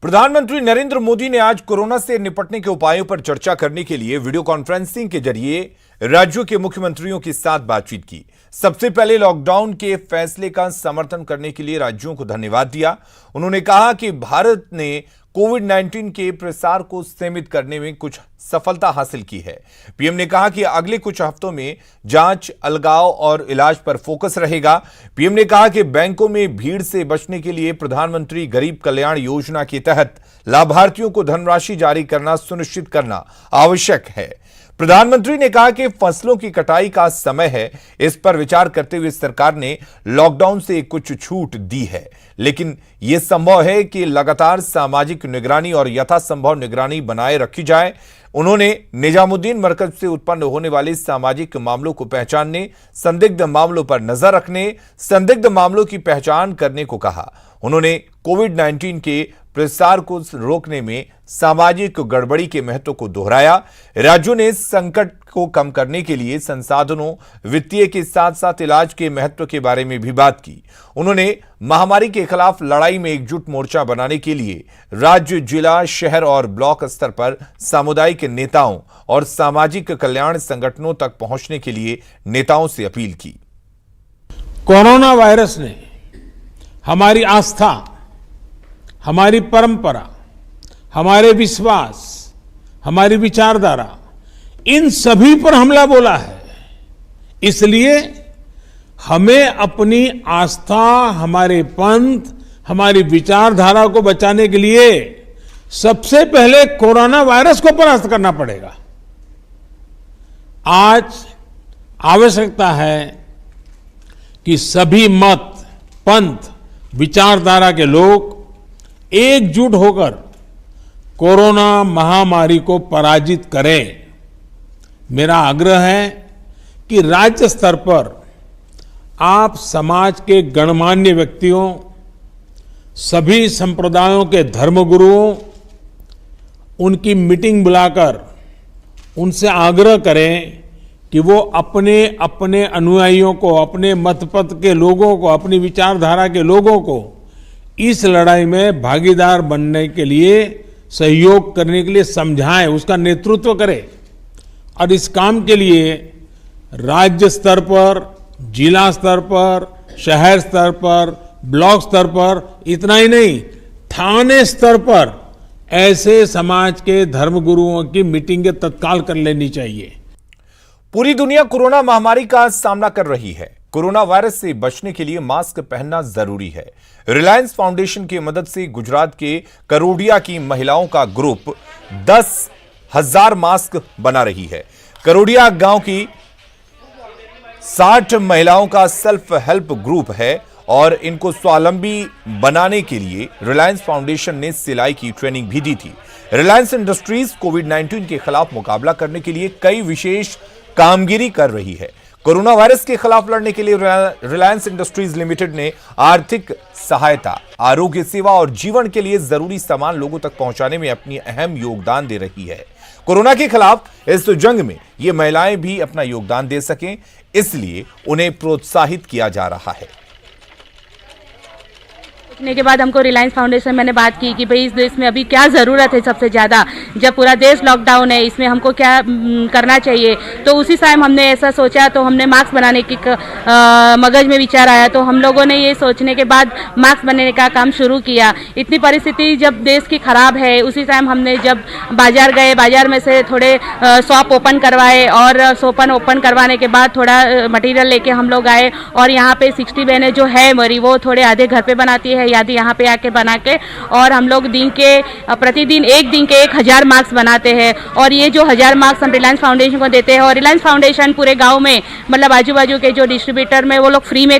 प्रधानमंत्री नरेंद्र मोदी ने आज कोरोना से निपटने के उपायों पर चर्चा करने के लिए वीडियो कॉन्फ्रेंसिंग के जरिए राज्यों के मुख्यमंत्रियों के साथ बातचीत की। सबसे पहले लॉकडाउन के फैसले का समर्थन करने के लिए राज्यों को धन्यवाद दिया। उन्होंने कहा कि भारत ने कोविड-19 के प्रसार को सीमित करने में कुछ सफलता हासिल की है। पीएम ने कहा कि अगले कुछ हफ्तों में जांच, अलगाव और इलाज पर फोकस रहेगा। पीएम ने कहा कि बैंकों में भीड़ से बचने के लिए प्रधानमंत्री गरीब कल्याण योजना के तहत लाभार्थियों को धनराशि जारी करना सुनिश्चित करना आवश्यक है। प्रधानमंत्री ने कहा कि फसलों की कटाई का समय है, इस पर विचार करते हुए सरकार ने लॉकडाउन से कुछ छूट दी है, लेकिन यह संभव है कि लगातार सामाजिक निगरानी और यथासंभव निगरानी बनाए रखी जाए। उन्होंने निजामुद्दीन मरकज से उत्पन्न होने वाले सामाजिक मामलों को पहचानने, संदिग्ध मामलों पर नजर रखने, संदिग्ध मामलों की पहचान करने को कहा। उन्होंने कोविड-19 के प्रसार को रोकने में सामाजिक गड़बड़ी के महत्व को दोहराया। राज्यों ने संकट को कम करने के लिए संसाधनों, वित्तीय के साथ साथ इलाज के महत्व के बारे में भी बात की। उन्होंने महामारी के खिलाफ लड़ाई में एकजुट मोर्चा बनाने के लिए राज्य, जिला, शहर और ब्लॉक स्तर पर सामुदायिक नेताओं और सामाजिक कल्याण संगठनों तक पहुंचने के लिए नेताओं से अपील की। कोरोना वायरस ने हमारी आस्था, हमारी परंपरा, हमारे विश्वास, हमारी विचारधारा, इन सभी पर हमला बोला है। इसलिए हमें अपनी आस्था, हमारे पंथ, हमारी विचारधारा को बचाने के लिए सबसे पहले कोरोना वायरस को परास्त करना पड़ेगा। आज आवश्यकता है कि सभी मत, पंथ, विचारधारा के लोग एकजुट होकर कोरोना महामारी को पराजित करें। मेरा आग्रह है कि राज्य स्तर पर आप समाज के गणमान्य व्यक्तियों, सभी संप्रदायों के धर्मगुरुओं, उनकी मीटिंग बुलाकर उनसे आग्रह करें कि वो अपने अपने अनुयायियों को, अपने मतपथ के लोगों को, अपनी विचारधारा के लोगों को इस लड़ाई में भागीदार बनने के लिए, सहयोग करने के लिए समझाएं, उसका नेतृत्व करें। और इस काम के लिए राज्य स्तर पर, जिला स्तर पर, शहर स्तर पर, ब्लॉक स्तर पर, इतना ही नहीं, थाने स्तर पर ऐसे समाज के धर्मगुरुओं की मीटिंगें तत्काल कर लेनी चाहिए। पूरी दुनिया कोरोना महामारी का सामना कर रही है। कोरोना वायरस से बचने के लिए मास्क पहनना जरूरी है। रिलायंस फाउंडेशन की मदद से गुजरात के करोडिया की महिलाओं का ग्रुप 10,000 मास्क बना रही है। करोडिया गांव की 60 महिलाओं का सेल्फ हेल्प ग्रुप है और इनको स्वावलंबी बनाने के लिए रिलायंस फाउंडेशन ने सिलाई की ट्रेनिंग भी दी थी। रिलायंस इंडस्ट्रीज कोविड-19 के खिलाफ मुकाबला करने के लिए कई विशेष कामगिरी कर रही है। कोरोना वायरस के खिलाफ लड़ने के लिए रिलायंस इंडस्ट्रीज लिमिटेड ने आर्थिक सहायता, आरोग्य सेवा और जीवन के लिए जरूरी सामान लोगों तक पहुंचाने में अपनी अहम योगदान दे रही है। कोरोना के खिलाफ इस जंग में ये महिलाएं भी अपना योगदान दे सकें, इसलिए उन्हें प्रोत्साहित किया जा रहा है। के बाद हमको रिलायंस फाउंडेशन मैंने बात की कि भाई इस देश में अभी क्या ज़रूरत है सबसे ज़्यादा, जब पूरा देश लॉकडाउन है, इसमें हमको क्या करना चाहिए। तो उसी टाइम हमने ऐसा सोचा, तो हमने मास्क बनाने की मगज में विचार आया, तो हम लोगों ने ये सोचने के बाद मास्क बनाने का काम शुरू किया। इतनी परिस्थिति जब देश की खराब है, उसी टाइम हमने जब बाजार गए, बाजार में से थोड़े शॉप ओपन करवाए और शॉप ओपन करवाने के बाद थोड़ा मटेरियल लेके हम लोग आए और यहाँ पे 60 बहनें जो है मेरी, वो थोड़े आधे घर पे बनाती है, आधे यहाँ पे आके बना के, और हम लोग प्रतिदिन एक दिन के 1000 मास्क बनाते हैं। और ये जो 1000 मास्क हम रिलायंस फाउंडेशन को देते हैं और रिलायंस फाउंडेशन पूरे गांव में, मतलब आजू बाजू के जो डिस्ट्रीब्यूटर में, वो लोग फ्री में